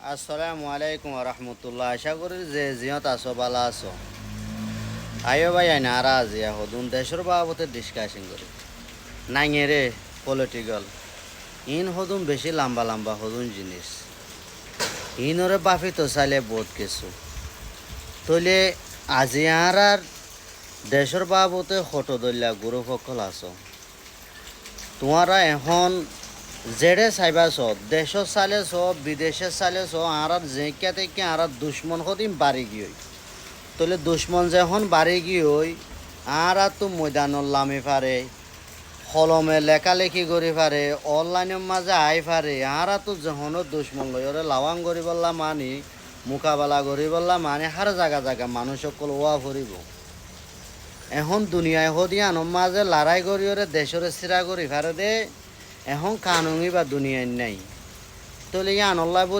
আসসালামু আলাইকুম রহমতুল্লাহ। আশা করি যে জিয়ত আছো বালা আছো। আয়ো ভাই আই নারা আজিয়া হদুন দেশের বাবতে ডিসকাশন করি নাইঙে রে পলিটিক্যাল ইন হদুন বেশি লম্বা লম্বা হদুন জিনিস ইনরে বাফি তো চাইলে বহুত কিছু তইলে আজি আর দেশের বাবতে ফটো দলিয়া গুরু সকল আছো তোমারা এখন জেডে চাইবাছ দেশ চালেছ বিদেশে চালেছ আর জেঁকিয়া থেকে আর দুশ্মন সদিন বাড়ি গিয়ে তলে দুশ্মন যখন বাড়ি গিয়ে আর তো ময়দানত লামি পারে কলমে লেখালেখি করি পারে অনলাইনের মাঝে আই পারে আর তো যখন দুশ্মন লই ওরে লাওয়াং করি বললা মানি মোকাবেলা করি বললা মানে হার জায়গা জায়গা মানুষ সকল ওয়া ফুরিব এখন দুনিয়ায় হদিয়ান মাঝে লড়াই করি ওরে দেশরে চিরা করি পারে দে এখন কানুনি বা দুনিয়ায় নাই তলে ইয়ান